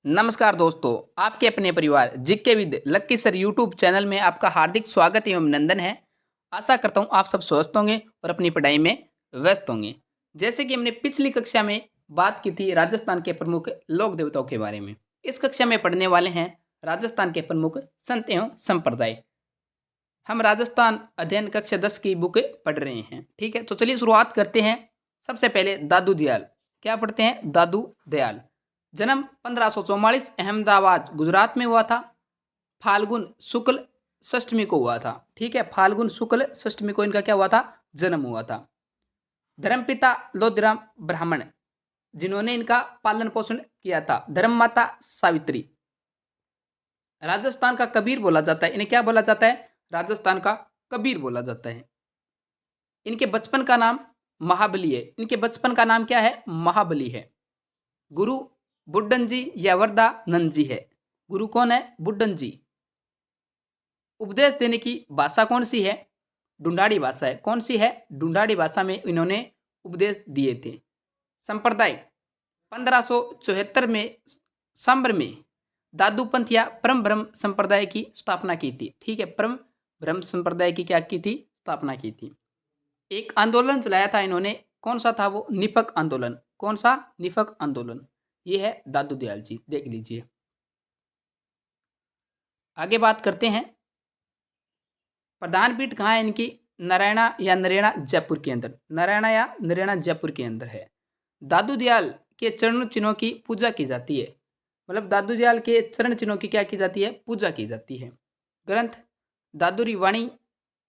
नमस्कार दोस्तों, आपके अपने परिवार GK with lucky sir YouTube channel में आपका हार्दिक स्वागत एवं अभिनंदन है। आशा करता हूँ आप सब स्वस्थ होंगे और अपनी पढ़ाई में व्यस्त होंगे। जैसे कि हमने पिछली कक्षा में बात की थी राजस्थान के प्रमुख लोक देवताओं के बारे में। इस कक्षा में पढ़ने वाले हैं राजस्थान के प्रमुख संत एवं संप्रदाय। हम राजस्थान अध्ययन कक्षा 10 की बुक पढ़ रहे हैं। ठीक है, तो चलिए शुरुआत करते हैं। सबसे पहले दादू दयाल। क्या पढ़ते हैं? दादू दयाल। जन्म 1544 अहमदाबाद गुजरात में हुआ था। फाल्गुन शुक्ल षष्ठमी को हुआ था। ठीक है, फाल्गुन शुक्ल षष्ठमी को इनका क्या हुआ था? जन्म हुआ था। धर्मपिता लोधीराम ब्राह्मण, जिन्होंने इनका पालन पोषण किया था। धर्म माता सावित्री। राजस्थान का कबीर बोला जाता है। इन्हें क्या बोला जाता है? राजस्थान का कबीर बोला जाता है। इनके बचपन का नाम महाबली है। इनके बचपन का नाम क्या है? महाबली है। गुरु बुड्ढन जी या वरदानंद जी है। गुरु कौन है? बुड्ढन जी। उपदेश देने की भाषा कौन सी है? ढूंढाड़ी भाषा है। कौन सी है? ढूंढाड़ी भाषा में इन्होंने उपदेश दिए थे। संप्रदाय 1574 में सांबर में दादू पंथ या परम ब्रह्म संप्रदाय की स्थापना की थी। ठीक है, परम ब्रह्म संप्रदाय की क्या की थी? स्थापना की थी। एक आंदोलन चलाया था इन्होंने। कौन सा था वो? निफक आंदोलन। कौन सा? निफक आंदोलन। ये है दादू दयाल जी, देख लीजिए। आगे बात करते हैं। प्रधान पीठ कहाँ है इनकी? नारायणा या नरेणा जयपुर के अंदर। नारायणा या नरेणा जयपुर के अंदर है। दादू दयाल के चरण चिन्हों की पूजा की जाती है। मतलब दादू दयाल के चरण चिन्हों की क्या की जाती है? पूजा की जाती है। ग्रंथ दादूरी वाणी,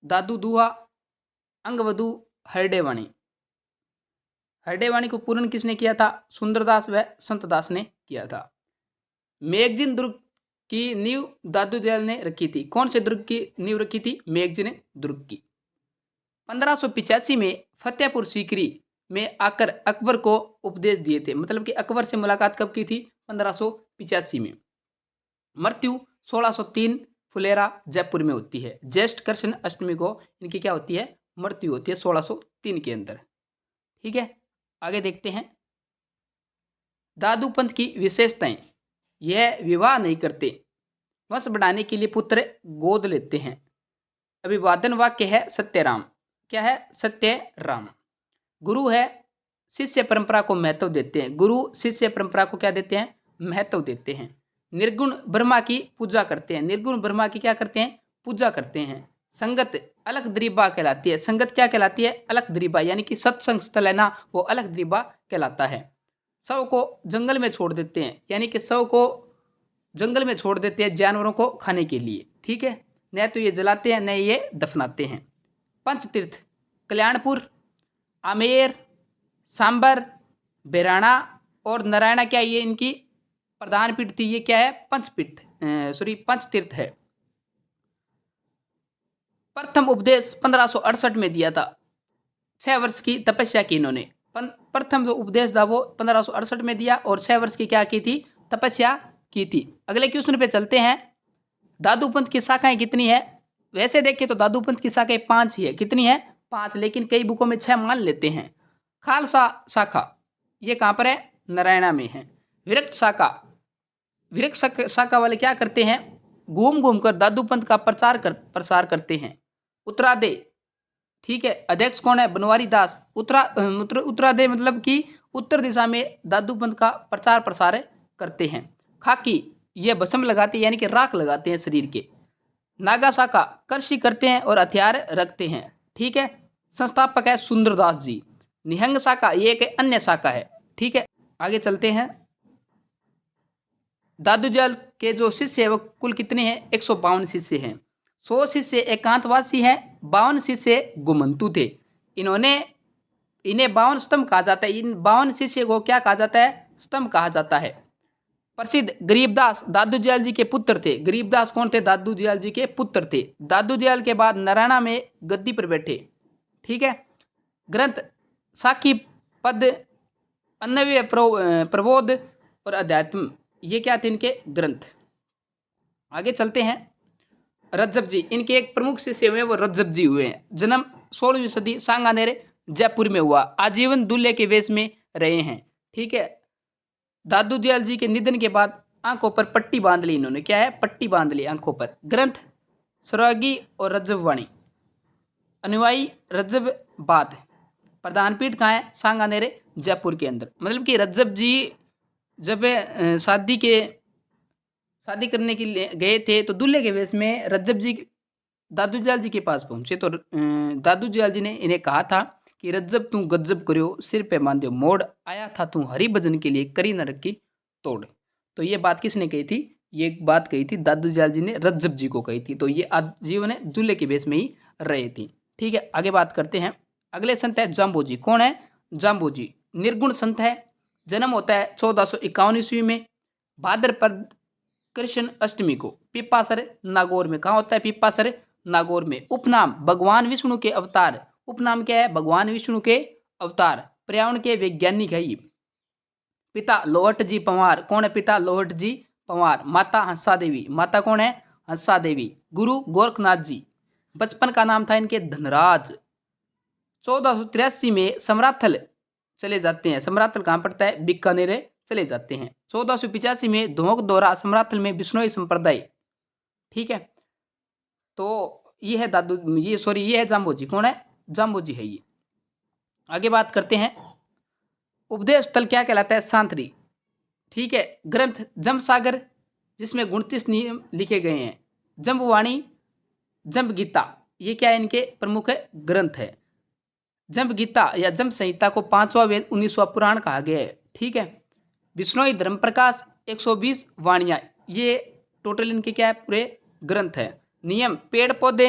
दादू दुहा, अंगवधु, हरडे वाणी। हरडे वाणी को पूर्ण किसने किया था? सुंदरदास व संतदास ने किया था। मेगजिन दुर्ग की नींव दादू दयाल ने रखी थी। कौन से दुर्ग की नींव रखी थी? मेगजिन दुर्ग की। 1585 में फतेहपुर सीकरी में आकर अकबर को उपदेश दिए थे। मतलब कि अकबर से मुलाकात कब की थी? 1585 में। मृत्यु 1603 फुलेरा जयपुर में होती है। ज्येष्ठ कृष्ण अष्टमी को इनकी क्या होती है? मृत्यु होती है 1603 के अंदर। ठीक है, आगे देखते हैं। दादू पंथ की विशेषताएं। यह विवाह नहीं करते। वंश बढ़ाने के लिए पुत्र गोद लेते हैं। अभिवादन वाक्य है सत्यराम। क्या है? सत्यराम। गुरु है, शिष्य परंपरा को महत्व देते हैं। गुरु शिष्य परंपरा को क्या देते हैं? महत्व देते हैं। निर्गुण ब्रह्मा की पूजा करते हैं। निर्गुण ब्रह्मा की क्या करते हैं? पूजा करते हैं। संगत अलग द्रिबा कहलाती है। संगत क्या कहलाती है? अलग द्रिबा, यानी कि सत्संग स्थल है ना, वो अलग द्रिबा कहलाता है। शव को जंगल में छोड़ देते हैं, यानी कि शव को जंगल में छोड़ देते हैं जानवरों को खाने के लिए। ठीक है, न तो ये जलाते हैं न ये दफनाते हैं। पंचतीर्थ कल्याणपुर, आमेर, सांबर, बेराणा और नारायणा क्या ये इनकी प्रधान पीठ थी। ये क्या है? पंचतीर्थ है। प्रथम उपदेश 1568 में दिया था। 6 वर्ष की तपस्या की इन्होंने। प्रथम जो उपदेश था वो 1568 में दिया और 6 वर्ष की क्या की थी? तपस्या की थी। अगले क्वेश्चन पे चलते हैं। दादू पंथ की शाखाएं कितनी है? वैसे देखें तो दादू पंथ की शाखाएं 5 ही है। कितनी है? 5, लेकिन कई बुकों में 6 मान लेते हैं। खालसा शाखा ये कहाँ पर है? नारायणा में है। विरक्त शाखा वाले क्या करते हैं? घूम घूम कर दादू पंथ का प्रसार करते हैं। उत्तरादे, ठीक है, अध्यक्ष कौन है? बनवारी दास। उत्तरादे मतलब कि उत्तर दिशा में दादू पंथ का प्रचार प्रसार करते हैं। खाकी ये भस्म लगाते हैं, यानी कि राख लगाते हैं शरीर के। नागा शाखा कृषि करते हैं और हथियार रखते हैं। ठीक है, संस्थापक है सुंदरदास जी। निहंग शाखा ये एक अन्य शाखा है। ठीक है, आगे चलते हैं। दादू दयाल के जो शिष्य है वो कुल कितने हैं? 152 शिष्य हैं। 100 शिष्य एकांतवासी हैं, 52 शिष्य गुमंतु थे। इन्हें 52 स्तंभ कहा जाता है। इन 52 शिष्य को क्या कहा जाता है? स्तंभ कहा जाता है। प्रसिद्ध गरीबदास दादू दयाल जी के पुत्र थे। गरीबदास कौन थे? दादू दयाल जी के पुत्र थे। दादू दयाल के बाद नारायणा में गद्दी पर बैठे। ठीक है, ग्रंथ साखी पद, अन्नव्य प्रबोध और अध्यात्म ये क्या थे इनके ग्रंथ। आगे चलते हैं। रज्जब जी इनके एक प्रमुख शिष्य हुए, वो रज्जब जी हुए हैं। जन्म 16वीं सदी सांगानेर जयपुर में हुआ। आजीवन दूल्हे के वेश में रहे हैं। ठीक है, दादू दयाल जी के निधन के बाद आंखों पर पट्टी बांध ली इन्होंने। क्या है? पट्टी बांध ली आंखों पर। ग्रंथ स्वरागी और रज्जब वाणी। अनुयायी रज्जब बात। प्रधान पीठ कहाँ है? सांगानेर जयपुर के अंदर। मतलब कि रज्जब जी जब शादी करने के लिए गए थे तो दूल्हे के वेश में रज्जब जी दादू दयाल जी के पास पहुंचे। तो दादू दयाल जी ने इन्हें कहा था कि रज्जब तू गज्जब करियो, सिर पे बांधे मोड़, आया था तू हरि भजन के लिए, करी नरक की तोड़। तो ये बात किसने कही थी? ये बात कही थी दादू दयाल जी ने रज्जब जी को कही थी। तो ये आजीवन है दूल्हे के वेश में ही रहे थे। ठीक है, आगे बात करते हैं। अगले संत है जाम्बोजी। कौन है? जाम्बोजी निर्गुण संत है। जन्म होता है 1451 ईस्वी में भाद्रपद कृष्ण अष्टमी को पिपासर नागौर में। कहाँ होता है? पिपासर नागौर में। उपनाम भगवान विष्णु के अवतार। उपनाम क्या है? भगवान विष्णु के अवतार। पर्यावरण के वैज्ञानिक है ये। पिता लोहट जी पंवार। कौन है पिता? लोहट जी पंवार। माता हंसा देवी। माता कौन है? हंसा देवी। गुरु गोरखनाथ जी। बचपन का नाम था इनके धनराज। 1483 में समराथल चले जाते हैं। समराथल कहाँ पड़ता है? बीकानेर चले जाते हैं। 1485 में धोक दोहरा समराथल में बिश्नोई संप्रदाय। ठीक है, तो ये है ये है जाम्बोजी। कौन है? जाम्बोजी है ये। आगे बात करते हैं। उपदेश स्थल क्या कहलाता है? सांतरी। ठीक है, ग्रंथ जम सागर जिसमें 29 नियम लिखे गए हैं। जम्बवाणी, जम्ब गीता, ये क्या है? इनके प्रमुख ग्रंथ है। जम्ब गीता या जम्ब संहिता को 5वां वेद 19वां पुराण कहा गया है। ठीक है, बिश्नोई धर्म प्रकाश 120 वाणियाँ, ये टोटल इनके क्या है? पूरे ग्रंथ है। नियम पेड़ पौधे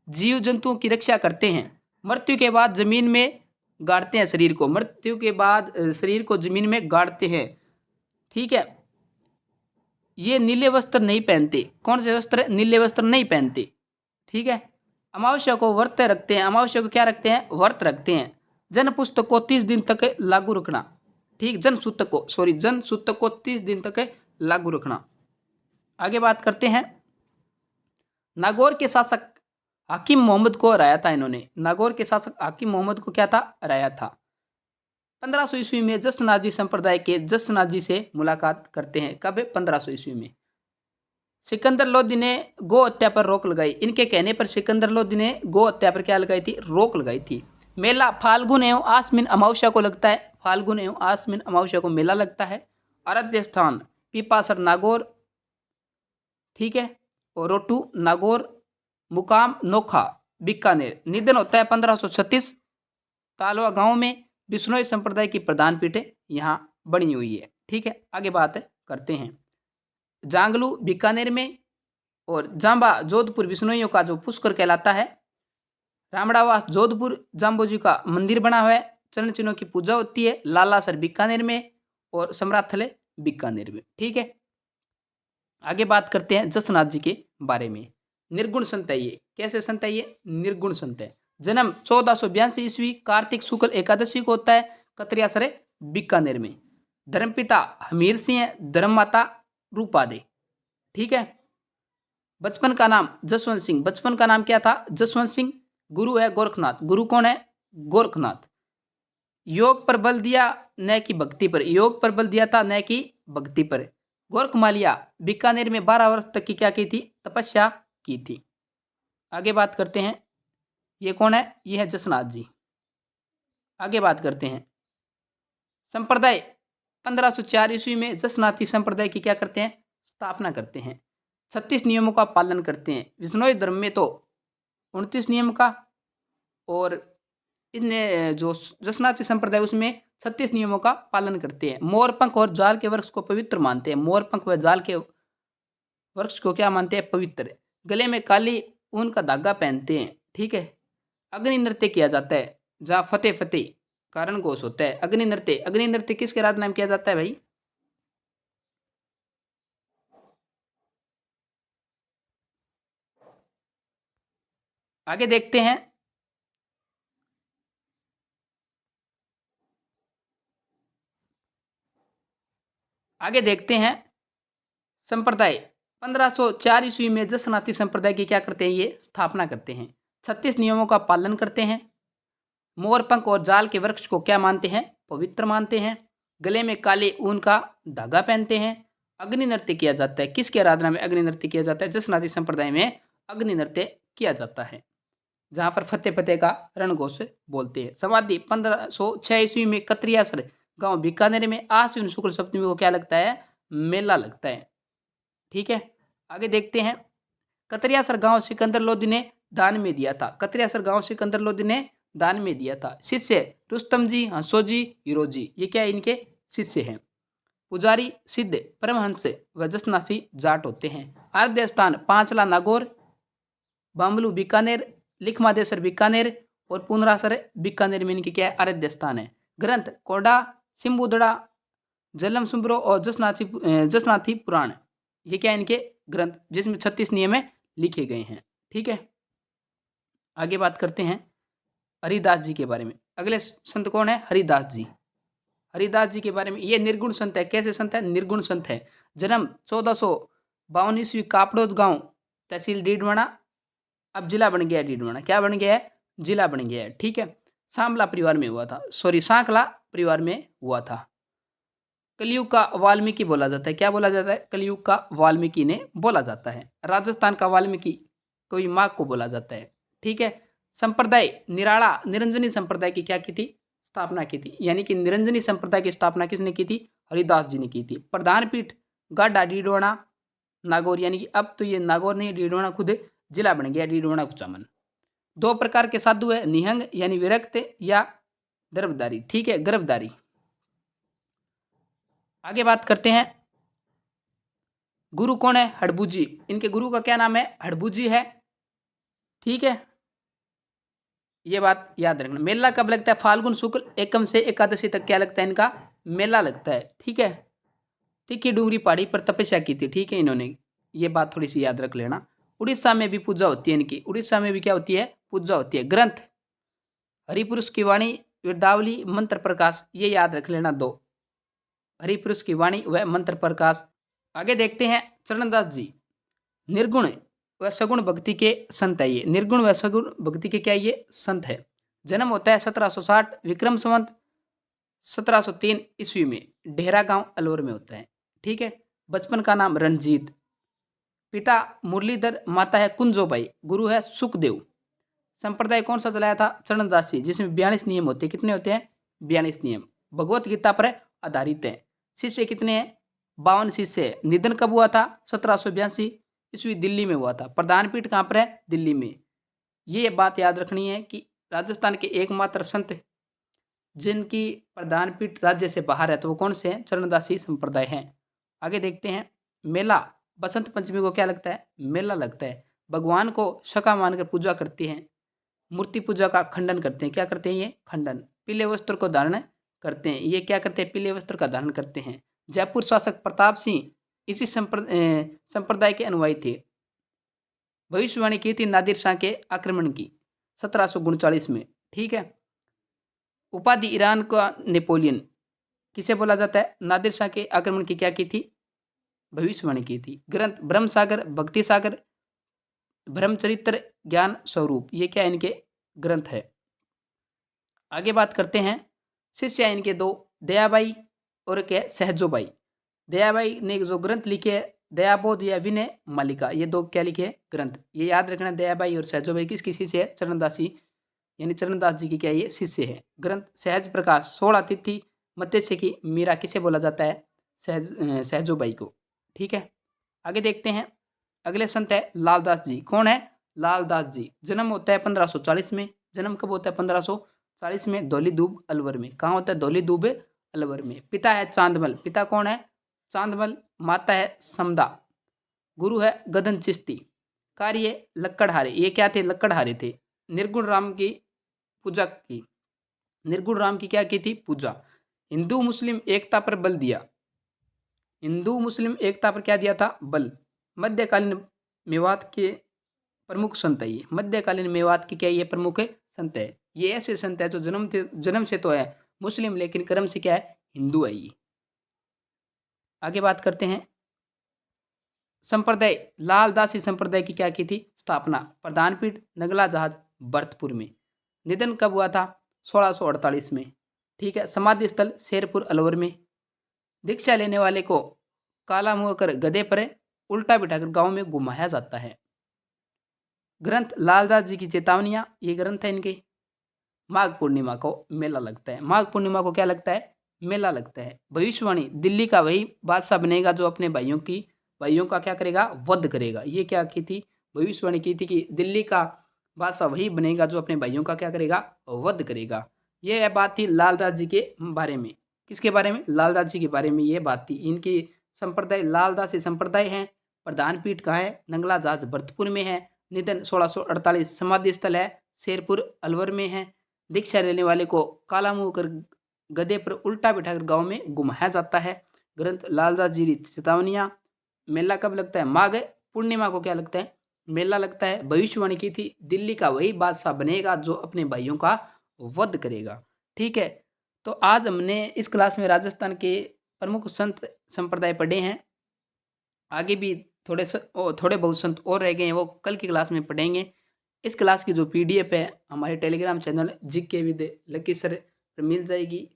जीव जंतुओं की रक्षा करते हैं। मृत्यु के बाद जमीन में गाड़ते हैं शरीर को। मृत्यु के बाद शरीर को जमीन में गाड़ते हैं। ठीक है, ये नीले वस्त्र नहीं पहनते। कौन से वस्त्र? नीले वस्त्र नहीं पहनते। ठीक है, अमावस्या को व्रत रखते हैं। अमावस्या को क्या रखते हैं? व्रत रखते हैं। जन पुस्तक को 30 दिन तक लागू रखना। ठीक, जन सूतक को 30 दिन तक लागू रखना। आगे बात करते हैं। नागौर के शासक हाकिम मोहम्मद को हराया था इन्होंने। नागौर के शासक हाकिम मोहम्मद को क्या था? हराया था। 1500 ईस्वी में जसनाजी संप्रदाय के जसनाथ जी से मुलाकात करते हैं। कब? 1500 ईस्वी में। सिकंदर लोदी ने गौ हत्या पर रोक लगाई। इनके कहने पर सिकंदर लोदी ने गौ हत्या पर क्या लगाई थी? रोक लगाई थी। मेला फाल्गुन एवं आसमिन अमावस्या को लगता है। फाल्गुन एवं आसमिन अमावस्या को मेला लगता है। आराध्य स्थान पिपासर नागौर। ठीक है, और रोटू नागौर। मुकाम नोखा बीकानेर। निधन होता है 1536 तालवा गांव में। बिश्नोई संप्रदाय की प्रधान पीठ यहाँ बनी हुई है। ठीक है, आगे बात करते हैं। जांगलू बीकानेर में और जांबा जोधपुर बिश्नोइयों का जो पुष्कर कहलाता है। रामड़ावास जोधपुर जाम्बोजी का मंदिर बना हुआ है। चरण चिन्हों की पूजा होती है। लालासर बीकानेर में और समराथल बीकानेर में। ठीक है, आगे बात करते हैं जसनाथ जी के बारे में। निर्गुण संत है ये। कैसे संत है ये? निर्गुण संत है। जन्म 1482 ईस्वी कार्तिक शुक्ल एकादशी को होता है कतरियासर बीकानेर में। धर्मपिता हमीर सिंह, धर्ममाता रूपा दे। ठीक है, बचपन का नाम जसवंत सिंह। बचपन का नाम क्या था? जसवंत सिंह। गुरु है गोरखनाथ। गुरु कौन है? गोरखनाथ। योग पर बल दिया न कि भक्ति पर। योग पर बल दिया था न कि भक्ति पर। गोरखमालिया बीकानेर में 12 वर्ष तक की क्या की थी? तपस्या की थी। आगे बात करते हैं। ये कौन है? ये है जसनाथ जी। आगे बात करते हैं। संप्रदाय 1504 ईस्वी में जसनाथी संप्रदाय की क्या करते हैं? स्थापना करते हैं। 36 नियमों का पालन करते हैं। विष्णोई धर्म में तो 29 नियम का, और इनने जो जसनाथी संप्रदाय उसमें 36 नियमों का पालन करते हैं। मोर पंख और जाल के वृक्ष को पवित्र मानते हैं। मोर पंख व जाल के वृक्ष को क्या मानते हैं? पवित्र। गले में काली ऊन का धागा पहनते हैं। ठीक है, अग्नि नृत्य किया जाता है जहाँ फतेह फतेह कारण घोष होता है। अग्नि नृत्य, अग्नि नृत्य किसके आराधना में किया जाता है भाई? आगे देखते हैं। आगे देखते हैं संप्रदाय 1504 ईस्वी में जसनाथी संप्रदाय की क्या करते हैं? ये स्थापना करते हैं। 36 नियमों का पालन करते हैं। मोर पंख और जाल के वृक्ष को क्या मानते हैं? पवित्र मानते हैं। गले में काले ऊन का धागा पहनते हैं। अग्नि नृत्य किया जाता है। किसकी आराधना में अग्नि नृत्य किया जाता है? जसनाती संप्रदाय में अग्नि नृत्य किया जाता है, जहां पर फतेह फतेह का रणघोष बोलते हैं। समाधि 1506 ईस्वी में कतरियासर गांव बीकानेर में आश्विन शुक्ल सप्तमी को क्या लगता है? मेला लगता है। ठीक है, आगे देखते हैं। कतरियासर गांव सिकंदर लोदी ने दान में दिया था। कतरियासर गांव सिकंदर लोदी ने दान में दिया था। शिष्य रुस्तम जी, हंसो जी, हीरो जी, ये क्या इनके शिष्य हैं। पुजारी सिद्ध, परमहंस व जसनासी जाट होते हैं। आराध्य स्थान पांचला नागौर, बामलू बीकानेर, लिखमादेसर बीकानेर और पुनरासर बीकानेर में इनके क्या है? आराध्य स्थान है। ग्रंथ कोडा, सिम्बुदड़ा, जलम सुम्बरो और जसनाथी पुराण, ये क्या है इनके ग्रंथ, जिसमें 36 नियम लिखे गए हैं। ठीक है, आगे बात करते हैं हरिदास जी के बारे में। अगले संत कौन है? हरिदास जी। हरिदास जी के बारे में, ये निर्गुण संत है। कैसे संत है? निर्गुण संत है। जन्म 1452 ईस्वी, कापड़ोद गांव, तहसील डीडवाना, अब जिला बन गया डीडवाना। क्या बन गया है? जिला बन गया है। ठीक है, सांबला परिवार में हुआ था, सॉरी सांकला परिवार में हुआ था। कलयुग का वाल्मीकि बोला जाता है। क्या बोला जाता है? कलयुग का वाल्मीकि ने बोला जाता है। राजस्थान का वाल्मीकि कोई माघ को बोला जाता है। ठीक है, संप्रदाय निराला निरंजनी संप्रदाय की क्या की थी? स्थापना की थी। यानी कि निरंजनी संप्रदाय की स्थापना किसने की थी? हरिदास जी ने की थी। प्रधान पीठ गाडा डीडवाना नागौर, यानी कि अब तो ये नागौर नहीं, डीडवाना खुद जिला बन गया, डीडवाना कुचामन। दो प्रकार के साधु है, निहंग यानी विरक्त या गर्भधारी। ठीक है, गर्भधारी। आगे बात करते हैं, गुरु कौन है? हड़बूजी। इनके गुरु का क्या नाम है? हड़बूजी है। ठीक है, ये बात याद रखना। मेला कब लगता है? फाल्गुन शुक्ल एकम से एकादशी तक क्या लगता है इनका? मेला लगता है। ठीक है, तीखी डूंगरी पहाड़ी पर तपस्या की थी। ठीक है, इन्होंने, ये बात थोड़ी सी याद रख लेना। उड़ीसा में भी पूजा होती है इनकी। उड़ीसा में भी क्या होती है? पूजा होती है। ग्रंथ हरिपुरुष की वाणी, विरदावली, मंत्र प्रकाश, ये याद रख लेना दो, हरिपुरुष की वाणी व मंत्र प्रकाश। आगे देखते हैं चरणदास जी। निर्गुण व सगुण भक्ति के संत है ये। निर्गुण व सगुण भक्ति के क्या ये? संत है। जन्म होता है 1760 विक्रम संवत 1703 ईस्वी में, डेहरा गांव अलवर में होता है। ठीक है, बचपन का नाम रणजीत, पिता मुरलीधर, माता है कुंजोबाई, गुरु है सुखदेव। संप्रदाय कौन सा चलाया था? चरणदास जी, जिसमें 42 नियम होते हैं। कितने होते हैं? 42 नियम। भगवत गीता पर आधारित है। शिष्य कितने हैं? 52 शिष्य है। निधन कब हुआ था? 1782 ईस्वी, दिल्ली में हुआ था। प्रधान पीठ कहाँ पर है? दिल्ली में। ये बात याद रखनी है कि राजस्थान के एकमात्र संत जिनकी प्रधान पीठ राज्य से बाहर है, तो वो कौन से हैं? चरणदासी संप्रदाय हैं। आगे देखते हैं, मेला बसंत पंचमी को क्या लगता है? मेला लगता है। भगवान को शका मानकर पूजा करते हैं, मूर्ति पूजा का खंडन करते हैं। क्या करते हैं ये? खंडन। पीले वस्त्र को धारण करते हैं। ये क्या करते हैं? पीले वस्त्र का धारण करते हैं। जयपुर शासक प्रताप सिंह इसी संप्रदाय के अनुयायी थे। भविष्यवाणी की थी नादिर शाह के आक्रमण की 1739 में। ठीक है, उपाधि ईरान का नेपोलियन किसे बोला जाता है? नादिर शाह के आक्रमण की क्या की थी? भविष्यवाणी की थी। ग्रंथ ब्रह्म सागर, भक्ति सागर, ब्रह्मचरित्र, ज्ञान स्वरूप, ये क्या इनके ग्रंथ है। आगे बात करते हैं, शिष्य है इनके दो, दयाबाई और एक है सहजोबाई। दयाबाई ने जो ग्रंथ लिखे, दयाबोध या विनय मालिका, ये दो क्या लिखे? ग्रंथ। ये याद रखना, दयाबाई और सहजोबाई किसकी शिष्य है? चरणदासी, यानी चरणदास जी की क्या ये शिष्य है। ग्रंथ सहज प्रकाश, 16 तिथि मत्स्य की मीरा, किसे बोला जाता है? सहजोबाई को। ठीक है, आगे देखते हैं, अगले संत है लालदास जी। कौन है? लालदास जी। जन्म होता है 1540 में। जन्म कब होता है? 1540 में, धौली दूब अलवर में। कहाँ होता है? धौली दूब अलवर में। पिता है चांदमल, पिता कौन है? चांदमल। माता है समदा, गुरु है गदन चिश्ती। कार्य लक्कड़हारे, ये क्या थे? लक्कड़हारे थे। निर्गुण राम की पूजा की, निर्गुण राम की क्या की थी? पूजा। हिंदू मुस्लिम एकता पर बल दिया, हिंदू मुस्लिम एकता पर क्या दिया था? बल। मध्यकालीन मेवात के प्रमुख संत है ये। मध्यकालीन मेवात की क्या ये प्रमुख संत है। ये ऐसे संत है जो जन्म से तो है मुस्लिम, लेकिन कर्म से क्या है? हिंदू है ये। आगे बात करते हैं, संप्रदाय लालदासी संप्रदाय की क्या की थी? स्थापना। प्रधान पीठ नगला जहाज भरतपुर में। निधन कब हुआ था? 1648 में। ठीक है, समाधि स्थल शेरपुर अलवर में। दीक्षा लेने वाले को काला मुंह कर गधे पर उल्टा बिठाकर गांव में घुमाया जाता है। ग्रंथ लालदास जी की चेतावनियां, ये ग्रंथ है इनके। माघ पूर्णिमा को मेला लगता है। माघ पूर्णिमा को क्या लगता है? मेला लगता है। भविष्यवाणी, दिल्ली का वही बादशाह बनेगा जो अपने भाइयों का क्या करेगा? वध करेगा। ये क्या की थी? भविष्यवाणी की थी कि दिल्ली का बादशाह वही बनेगा जो अपने भाइयों का क्या करेगा? वध करेगा। ये बात थी लालदास जी के बारे में। किसके बारे में? लालदास जी के बारे में ये बात थी। इनकी संप्रदाय लालदासी संप्रदाय है। प्रधान पीठ कहाँ है? नंगला जाज भरतपुर में है। निधन 1648। समाधि स्थल है शेरपुर अलवर में है। दीक्षा लेने वाले को काला मुंह कर गधे पर उल्टा बिठाकर गांव में घुमाया जाता है। ग्रंथ लालदास जी की चेतावनियां। मेला कब लगता है? माघ पूर्णिमा को क्या लगता है? मेला लगता है। भविष्यवाणी की थी, दिल्ली का वही बादशाह बनेगा जो अपने भाइयों का वध करेगा। ठीक है, तो आज हमने इस क्लास में राजस्थान के प्रमुख संत संप्रदाय पढ़े हैं। आगे भी थोड़े बहुत संत और रह गए हैं, वो कल की क्लास में पढ़ेंगे। इस क्लास की जो पीडीएफ है हमारे Telegram channel GK with lucky sir पर मिल जाएगी,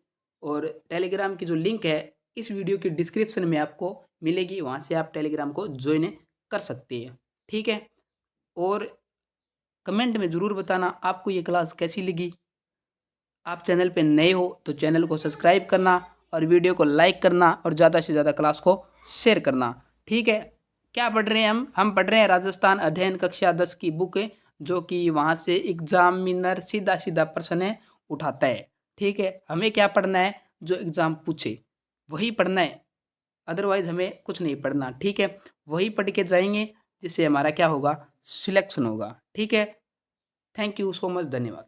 और टेलीग्राम की जो लिंक है इस वीडियो की डिस्क्रिप्शन में आपको मिलेगी, वहाँ से आप टेलीग्राम को ज्वाइन कर सकते हैं। ठीक है, और कमेंट में ज़रूर बताना आपको ये क्लास कैसी लगी। आप चैनल पे नए हो तो चैनल को सब्सक्राइब करना और वीडियो को लाइक करना और ज़्यादा से ज़्यादा क्लास को शेयर करना। ठीक है, क्या पढ़ रहे हैं हम पढ़ रहे हैं राजस्थान अध्ययन कक्षा 10 की बुक, जो कि वहाँ से एग्जामिनर सीधा सीधा प्रश्न उठाता है। ठीक है, हमें क्या पढ़ना है? जो एग्ज़ाम पूछे वही पढ़ना है, अदरवाइज़ हमें कुछ नहीं पढ़ना। ठीक है, वही पढ़ के जाएंगे जिससे हमारा क्या होगा? सिलेक्शन होगा। ठीक है, थैंक यू सो मच, धन्यवाद।